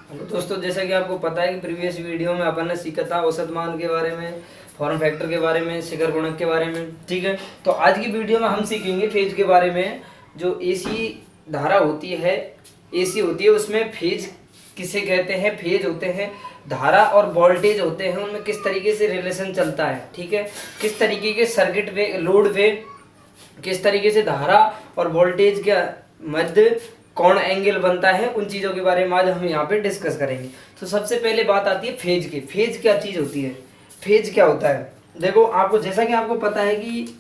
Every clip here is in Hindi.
हेलो दोस्तों, जैसा कि आपको पता है कि प्रीवियस वीडियो में अपन ने सीखा था औसत मान के बारे में, फॉर्म फैक्टर के बारे में, शिखर गुणक के बारे में। ठीक है, तो आज की वीडियो में हम सीखेंगे फेज के बारे में। जो एसी धारा होती है, एसी होती है, उसमें फेज किसे कहते हैं? फेज होते हैं धारा और वोल्टेज होते हैं, उनमें किस तरीके से रिलेशन चलता है। ठीक है, किस तरीके के सर्किट पे, लोड पे किस तरीके से धारा और वोल्टेज के मध्य कौन एंगल बनता है, उन चीज़ों के बारे में आज हम यहाँ पे डिस्कस करेंगे। तो सबसे पहले बात आती है फेज की। फेज क्या चीज़ होती है? फेज क्या होता है? देखो, आपको जैसा कि आपको पता है कि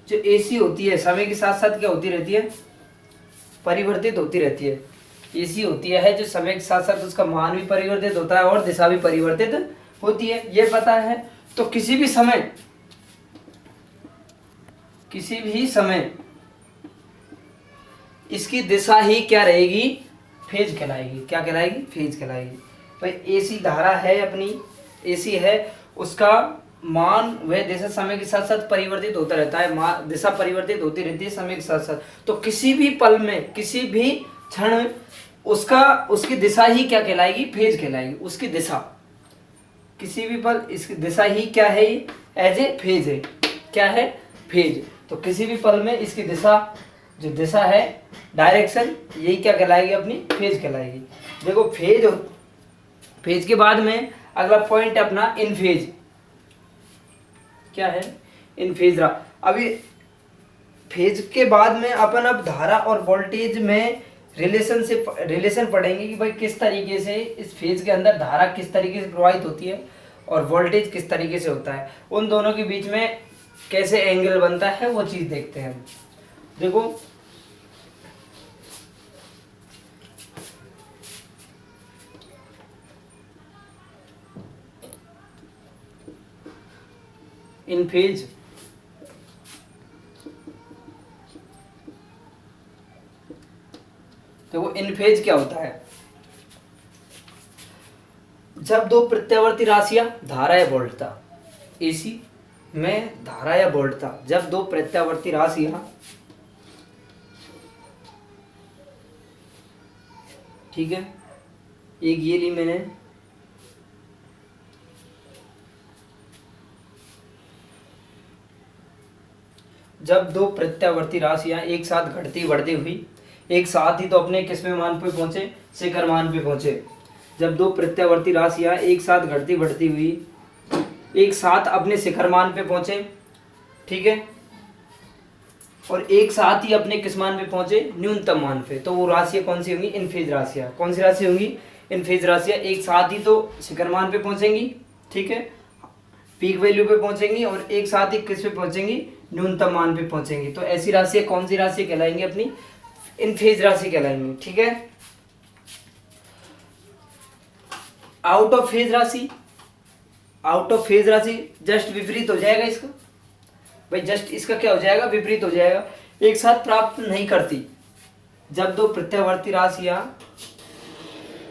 जो एसी होती है समय के साथ साथ क्या होती रहती है? परिवर्तित होती रहती है। एसी होती है जो समय के साथ साथ उसका मान भी परिवर्तित होता है और दिशा भी परिवर्तित होती है, ये पता है। तो किसी भी समय इसकी दिशा ही क्या रहेगी? फेज कहलाएगी। क्या कहलाएगी? फेज कहलाएगी। भाई एसी धारा है अपनी, एसी है, उसका मान वह दिशा समय के साथ साथ परिवर्तित होता रहता है, दिशा परिवर्तित होती रहती है समय के साथ साथ। तो किसी भी पल में, किसी भी क्षण उसकी दिशा ही क्या कहलाएगी? फेज कहलाएगी। उसकी दिशा, किसी भी पल इसकी दिशा ही क्या है? एज ए फेज है। क्या है? फेज। तो किसी भी पल में इसकी दिशा, जो दिशा है, डायरेक्शन, यही क्या कहलाएगी? अपनी फेज कहलाएगी। देखो, फेज के बाद में अगला पॉइंट है अपना इन फेज। क्या है? इन फेज रहा। अभी फेज के बाद में अपन अब धारा और वोल्टेज में रिलेशन पढ़ेंगे कि भाई किस तरीके से इस फेज के अंदर धारा किस तरीके से प्रवाहित होती है और वोल्टेज किस तरीके से होता है, उन दोनों के बीच में कैसे एंगल बनता है, वो चीज़ देखते हैं। देखो, इन फेज, देखो इन फेज क्या होता है? जब दो प्रत्यावर्ती राशियां, धारा या वोल्टता, एसी में धारा या वोल्टता, जब दो प्रत्यावर्ती राशियां, ठीक है, एक ये ली मैंने, जब दो प्रत्यावर्ती राशियां एक साथ घटती बढ़ती हुई, एक साथ ही तो अपने किसमें मान पे पहुंचे? शिखर मान पे पहुंचे। जब दो प्रत्यावर्ती राशियां एक साथ घटती बढ़ती हुई एक साथ अपने शिखर मान पे पहुंचे, ठीक है, और एक साथ ही अपने किस मान पे पहुंचे? न्यूनतम मान पे, तो वो राशियां कौन सी होंगी? इन फेज राशियां। कौन सी राशि होंगी? इन फेज राशियां। एक साथ ही तो शिखर मान पे पहुंचेंगी, ठीक है, पीक वैल्यू पे पहुंचेंगी, और एक साथ ही किस पे पहुंचेंगी? न्यूनतम मान पे पहुंचेंगी। तो ऐसी राशियां कौन सी राशि कहलाएंगी? अपनी इन फेज राशि कहलाएंगी। ठीक है, आउट ऑफ फेज राशि, आउट ऑफ फेज राशि जस्ट विपरीत हो जाएगा इसका। भाई जस्ट इसका क्या हो जाएगा? विपरीत हो जाएगा। एक साथ प्राप्त नहीं करती। जब दो प्रत्यावर्ती राशियां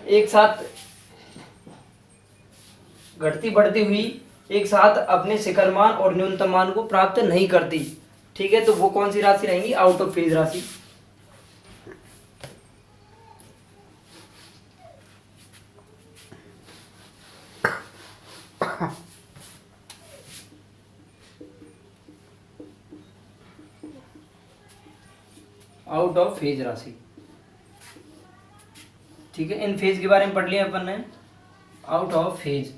एक साथ घटती बढ़ती हुई एक साथ अपने शिखर मान और न्यूनतम मान को प्राप्त नहीं करती, ठीक है, तो वो कौन सी राशि रहेंगी? आउट ऑफ फेज राशि। आउट ऑफ फेज राशि, ठीक है। इन फेज के बारे में पढ़ लिया अपन ने। आउट ऑफ फेज,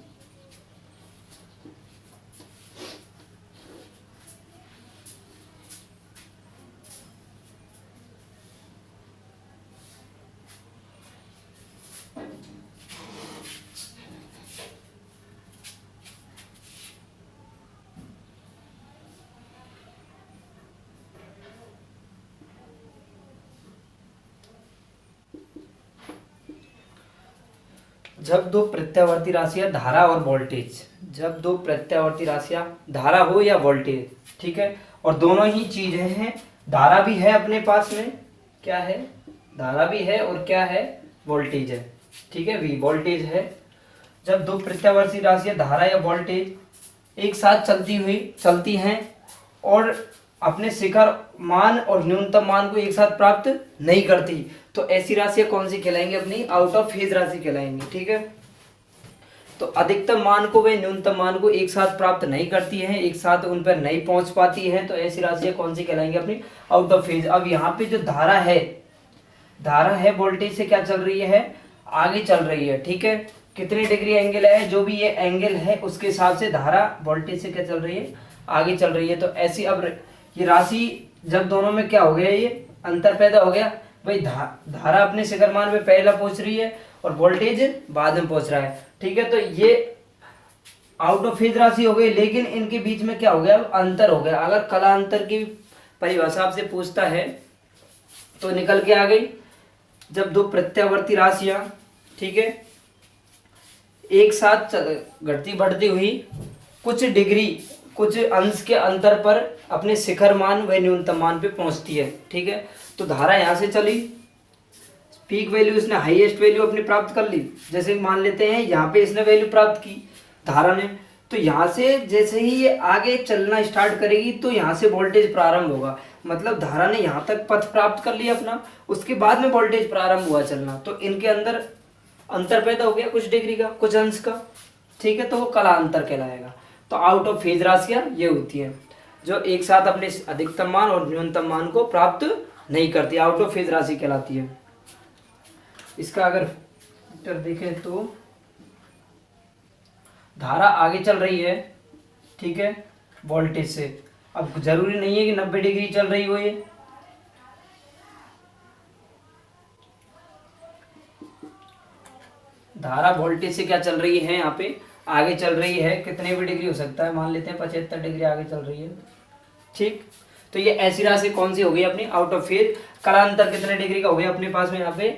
जब दो प्रत्यावर्ती राशियां धारा और वोल्टेज, जब दो प्रत्यावर्ती राशियां धारा हो या वोल्टेज, ठीक है, और दोनों ही चीजें हैं, धारा भी है अपने पास में, क्या है? धारा भी है, और क्या है? वोल्टेज है, ठीक है, वी वोल्टेज है। जब दो प्रत्यावर्ती राशियां धारा या वोल्टेज एक साथ चलती हैं और अपने शिखर मान और न्यूनतम मान को एक साथ प्राप्त नहीं करती, तो ऐसी राशियां कौन सी कहलाएंगी? अपनी आउट ऑफ फेज राशि कहलाएंगी। ठीक है, तो अधिकतम मान को वे न्यूनतम मान को एक साथ प्राप्त नहीं करती हैं, एक साथ उन पर नहीं पहुंच पाती हैं, तो ऐसी राशियां कौन सी कहलाएंगी? अपनी आउट ऑफ फेज। अब यहाँ पे जो धारा है वोल्टेज से क्या चल रही है? आगे चल रही है। ठीक है, कितने डिग्री एंगल है? जो भी ये एंगल है उसके हिसाब से धारा वोल्टेज से क्या चल रही है? आगे चल रही है। तो ऐसी अब ये राशि जब दोनों में क्या हो गया, ये अंतर पैदा हो गया भाई, धारा अपने शिखर मान में पहला पहुंच रही है और वोल्टेज बाद में पहुंच रहा है। ठीक है, तो ये आउट ऑफ फेज राशि हो गई, लेकिन इनके बीच में क्या हो गया? अंतर हो गया। अगर कला अंतर की परिभाषा आपसे पूछता है तो निकल के आ गई, जब दो प्रत्यावर्ती राशियां, ठीक है, एक साथ घटती बढ़ती हुई कुछ डिग्री कुछ अंश के अंतर पर अपने शिखर मान व न्यूनतम मान पे पहुंचती है। ठीक है, तो धारा यहाँ से चली, पीक वैल्यू इसने हाईएस्ट वैल्यू अपनी प्राप्त कर ली। जैसे मान लेते हैं यहाँ पे इसने वैल्यू प्राप्त की धारा ने, तो यहाँ से जैसे ही ये आगे चलना स्टार्ट करेगी तो यहाँ से वोल्टेज प्रारंभ होगा। मतलब धारा ने यहाँ तक पथ प्राप्त कर लिया अपना, उसके बाद में वोल्टेज प्रारंभ हुआ चलना, तो इनके अंदर अंतर पैदा हो गया कुछ डिग्री का, कुछ अंश का। ठीक है, तो वो कला अंतर कहलाएगा। तो आउट ऑफ फेज राशियां ये होती हैं जो एक साथ अपने अधिकतम मान और न्यूनतम मान को प्राप्त नहीं करती, आउट ऑफ फेज राशि कहलाती है। इसका अगर देखें तो धारा आगे चल रही है, ठीक है, वोल्टेज से। अब जरूरी नहीं है कि 90 डिग्री चल रही हो, ये धारा वोल्टेज से क्या चल रही है? यहाँ पे आगे चल रही है, कितने भी डिग्री हो सकता है, मान लेते हैं 75 डिग्री आगे चल रही है। ठीक, तो ये ऐसी राशि कौन सी हो गई? अपनी आउट ऑफ फेज। कलांतर कितने डिग्री का हो गया अपने पास में? यहाँ पे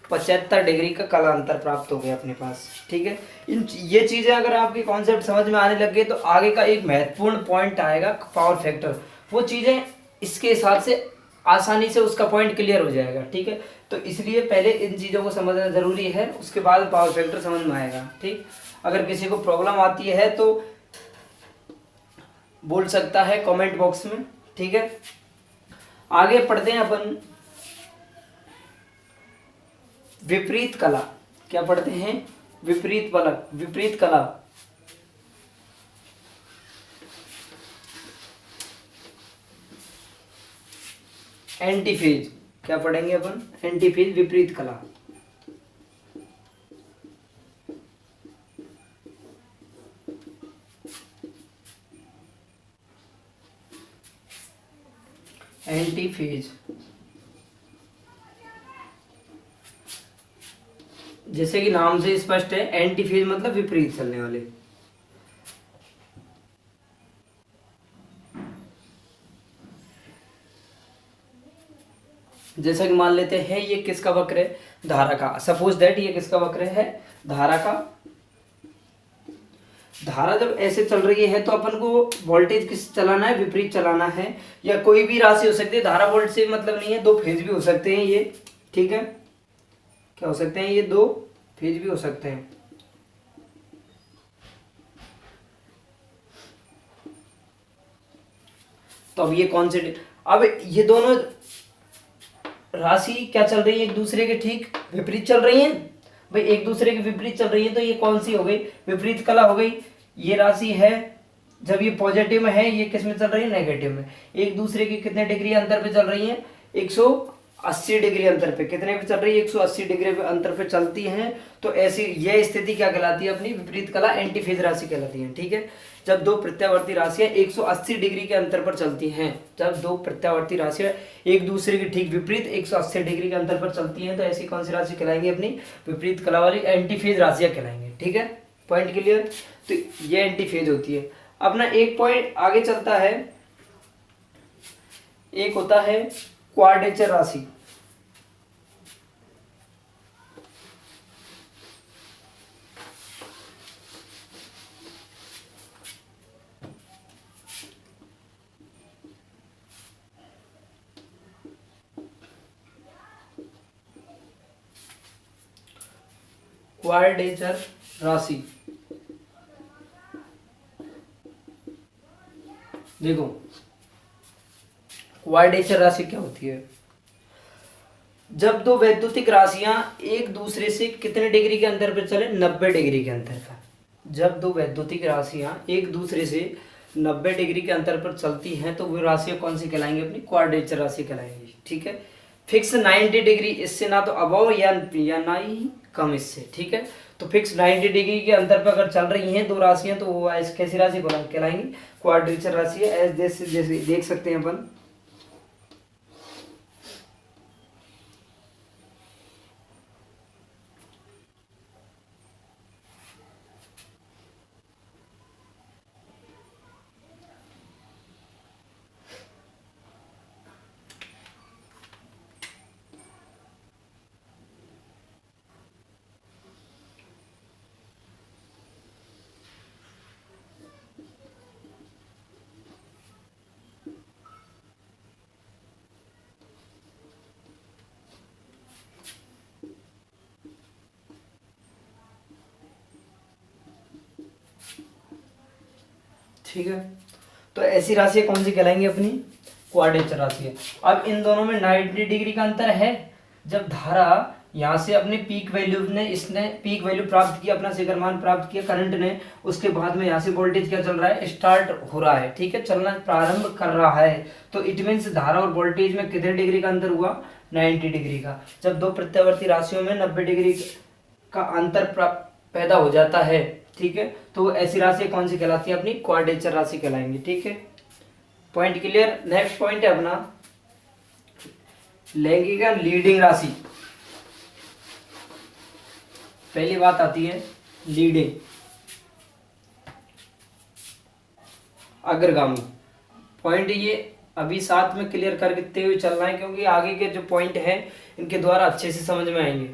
75 डिग्री का कलांतर प्राप्त हो गया अपने पास। ठीक है, ये चीजें अगर आपकी कॉन्सेप्ट समझ में आने लग गए तो आगे का एक महत्वपूर्ण पॉइंट आएगा पावर फैक्टर। वो चीजें इसके हिसाब से आसानी से उसका पॉइंट क्लियर हो जाएगा। ठीक है, तो इसलिए पहले इन चीज़ों को समझना जरूरी है, उसके बाद पावर फैक्टर समझ में आएगा। ठीक, अगर किसी को प्रॉब्लम आती है तो बोल सकता है कमेंट बॉक्स में। ठीक है, आगे पढ़ते हैं अपन विपरीत कला। क्या पढ़ते हैं? विपरीत कला। एंटीफेज। क्या पढ़ेंगे अपन? एंटीफेज, विपरीत कला। एंटीफेज जैसे कि नाम से स्पष्ट है, एंटीफेज मतलब विपरीत चलने वाले। जैसा कि मान लेते हैं ये किसका वक्र है? धारा का। सपोज दैट ये किसका वक्र है? धारा का। धारा जब ऐसे चल रही है तो अपन को वोल्टेज किस चलाना है? विपरीत चलाना है, या कोई भी राशि हो सकती है। धारा वोल्ट से मतलब नहीं है, दो फेज भी हो सकते हैं ये। ठीक है, क्या हो सकते हैं? ये दो फेज भी हो सकते हैं। तो अब ये कौन से, अब ये दोनों राशि क्या चल रही है? एक दूसरे के ठीक विपरीत चल रही है भाई, एक दूसरे के विपरीत चल रही है, तो ये कौन सी हो गई? विपरीत कला हो गई। ये राशि है जब ये पॉजिटिव में है, ये किस में चल रही है? नेगेटिव में। एक दूसरे के कितने डिग्री अंतर पे चल रही है? 180 डिग्री अंतर पे। कितने पे चल रही है? 180 डिग्री पे अंतर पे चलती हैं। तो ऐसी यह स्थिति क्या कहलाती है? अपनी विपरीत कला, एंटीफेज राशि कहलाती है। ठीक है, जब दो प्रत्यावर्ती राशियां 180 डिग्री के अंतर पर चलती हैं, जब दो प्रत्यावर्ती राशियां एक दूसरे के ठीक विपरीत 180 डिग्री के अंतर पर चलती हैं, तो ऐसी कौन सी राशि कहलाएंगी? अपनी विपरीत कला वाली एंटीफेज राशियां कहलाएंगे। ठीक है, पॉइंट क्लियर? तो ये एंटीफेज होती है। अपना एक पॉइंट आगे चलता है, एक होता है क्वाड्रेचर राशि। क्वाड्रेचर राशि देखो, क्वाड्रेचर राशि क्या होती है? जब दो वैद्युतिक राशियां एक दूसरे से कितने डिग्री के अंतर पर चले? 90 डिग्री के अंतर पर। जब दो वैद्युतिक राशियां एक दूसरे से 90 डिग्री के अंतर पर चलती हैं तो वो राशियां कौन सी कहलाएंगी? अपनी क्वाड्रेचर राशि कहलाएंगी। ठीक है, फिक्स 90 डिग्री, इससे ना तो अबव या ना ही कम इससे। ठीक है, तो फिक्स 90 डिग्री के अंतर पर अगर चल रही हैं दो राशियां तो वो कैसी राशि कहलाएंगी? क्वाड्रेचर राशि है। जैसे देख सकते हैं अपन, ठीक है, तो ऐसी राशि कौन सी कहलाएंगी? अपनी क्वाड्रेचर राशि है। अब इन दोनों में 90 डिग्री का अंतर है। जब धारा यहाँ से अपने इसने पीक वैल्यू प्राप्त किया, अपना शिखर मान प्राप्त किया करंट ने, उसके बाद में यहाँ से वोल्टेज क्या चल रहा है? स्टार्ट हो रहा है। ठीक है, चलना प्रारंभ कर रहा है। तो इट मीन्स धारा और वोल्टेज में कितने डिग्री का अंतर हुआ? 90 डिग्री का। जब दो प्रत्यावर्ती राशियों में 90 डिग्री का अंतर पैदा हो जाता है, ठीक है, तो ऐसी राशि कौन सी कहलाती है? अपनी क्वाड्रेचर राशि कहलाएंगी। ठीक है, पॉइंट क्लियर। नेक्स्ट पॉइंट है अपना लैंगिक लीडिंग राशि। पहली बात आती है लीडिंग, अग्रगामी। पॉइंट ये अभी साथ में क्लियर करते हुए चलना है, क्योंकि आगे के जो पॉइंट है इनके द्वारा अच्छे से समझ में आएंगे।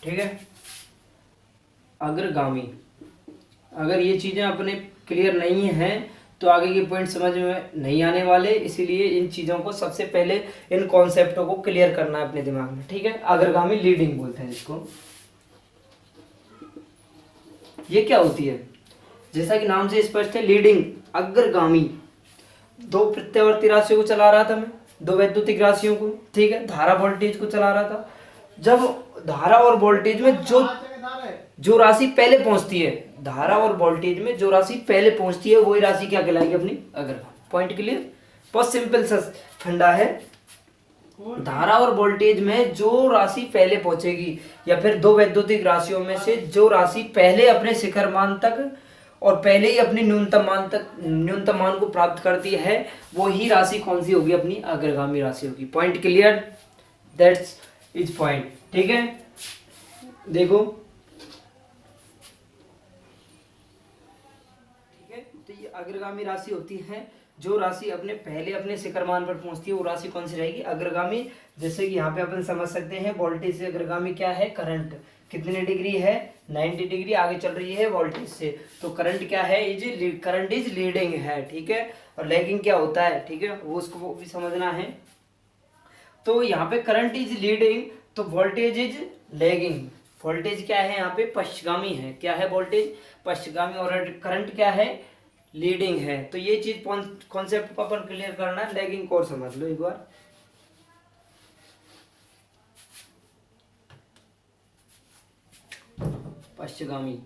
ठीक है, अग्रगामी, अगर ये चीजें अपने क्लियर नहीं हैं तो आगे के पॉइंट समझ में नहीं आने वाले, इसीलिए इन चीजों को सबसे पहले इन कॉन्सेप्टों को क्लियर करना है अपने दिमाग में। ठीक है, अग्रगामी लीडिंग बोलते हैं इसको। ये क्या होती है? जैसा कि नाम से स्पष्ट है, लीडिंग, अग्रगामी। दो प्रत्यावर्ती राशियों को चला रहा था मैं, दो वैद्युतिक राशियों को। ठीक है, धारा वोल्टेज को चला रहा था। जब धारा और वोल्टेज में जो राशि पहले पहुंचती है, धारा और वोल्टेज में जो राशि पहले पहुंचती है वही राशि क्या कहलाएगी? अपनी अग्रगामी। Point clear. बहुत सिंपल सा फंडा है। धारा और वोल्टेज में जो राशि पहले पहुंचेगी, या फिर दो वैद्युतिक राशियों में से जो राशि पहले अपने शिखर मान तक और पहले ही अपनी न्यूनतम मान को प्राप्त करती है, वो ही राशि कौन सी होगी? अपनी अग्रगामी राशि होगी। Point clear, that's is point. ठीक है, देखो, ठीक है, तो ये अग्रगामी राशि होती है। जो राशि पहले अपने शिखर मान पर पहुंचती है वो राशि कौन सी रहेगी? अग्रगामी। जैसे कि यहाँ पे अपन समझ सकते हैं, वोल्टेज से अग्रगामी क्या है? करंट। कितने डिग्री है? 90 डिग्री आगे चल रही है वोल्टेज से, तो करंट क्या है? करंट इज लीडिंग है। ठीक है, और लैगिंग क्या होता है? ठीक है, वो भी समझना है। तो यहाँ पे करंट इज लीडिंग तो वोल्टेज इज लैगिंग। वोल्टेज क्या है? यहाँ पे पश्चगामी है। क्या है? वोल्टेज पश्चगामी, और करंट क्या है? लीडिंग है। तो ये चीज कॉन्सेप्ट को अपन क्लियर करना है। लैगिंग को समझ लो एक बार। पश्चगामी,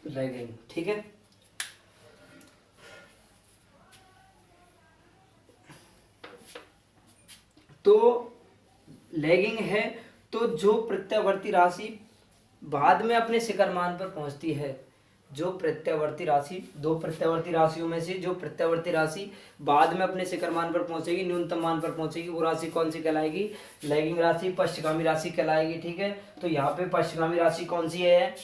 लैगिंग। ठीक है, तो लैगिंग है तो जो प्रत्यावर्ती राशि बाद में अपने शिखर मान पर पहुंचती है, जो प्रत्यावर्ती राशि, दो प्रत्यावर्ती राशियों में से जो प्रत्यावर्ती राशि बाद में अपने शिखर मान पर पहुंचेगी, न्यूनतम मान पर पहुंचेगी, वो राशि कौन सी कहलाएगी? लैगिंग राशि, पश्चगामी राशि कहलाएगी। ठीक है, तो यहाँ पे पश्चगामी राशि कौन सी है?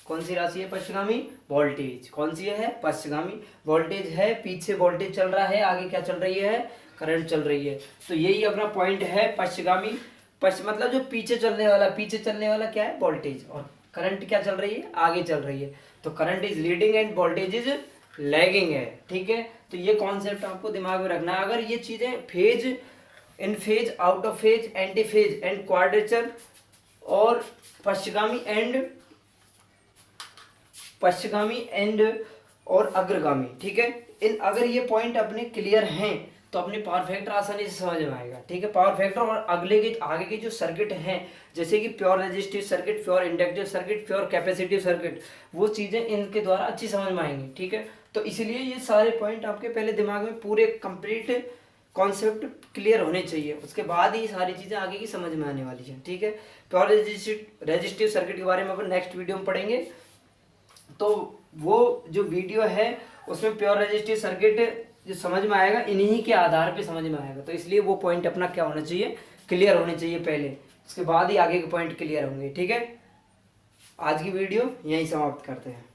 कौन सी राशि है? पश्चगामी वोल्टेज। कौन सी है? पश्चगामी वोल्टेज है। पीछे वोल्टेज चल रहा है, आगे क्या चल रही है? करंट चल रही है। तो यही अपना पॉइंट है पश्चगामी। मतलब जो पीछे चलने वाला क्या है? वोल्टेज। और करंट क्या चल रही है? आगे चल रही है। तो current is leading end voltage is lagging है। ठीक है, तो ये कॉन्सेप्ट आपको दिमाग में रखना है। अगर ये चीजें phase, in phase, out of phase, anti phase and quadrature और पश्चगामी एंड पश्चगामी एंड और अग्रगामी, ठीक है। इन अगर ये पॉइंट अपने क्लियर हैं तो अपने पावर फैक्टर आसानी से समझ में आएगा, ठीक है। पावर फैक्टर और अगले के आगे के जो सर्किट हैं, जैसे कि pure resistive circuit, pure inductive circuit, pure capacitive circuit, वो चीज़ें इनके द्वारा अच्छी समझ में आएंगी, ठीक है। तो इसलिए ये सारे पॉइंट आपके पहले दिमाग में पूरे कंप्लीट कॉन्सेप्ट क्लियर होने चाहिए, उसके बाद ही सारी चीज़ें आगे की समझ में आने वाली हैं, ठीक है। प्योर रेजिस्टिव सर्किट के बारे में अपन नेक्स्ट वीडियो में पढ़ेंगे। तो वो जो वीडियो है उसमें प्योर रेजिस्टिव सर्किट जो समझ में आएगा इन्हीं के आधार पे समझ में आएगा। तो इसलिए वो पॉइंट अपना क्या होना चाहिए, क्लियर होने चाहिए पहले, उसके बाद ही आगे के पॉइंट क्लियर होंगे, ठीक है। आज की वीडियो यहीं समाप्त करते हैं।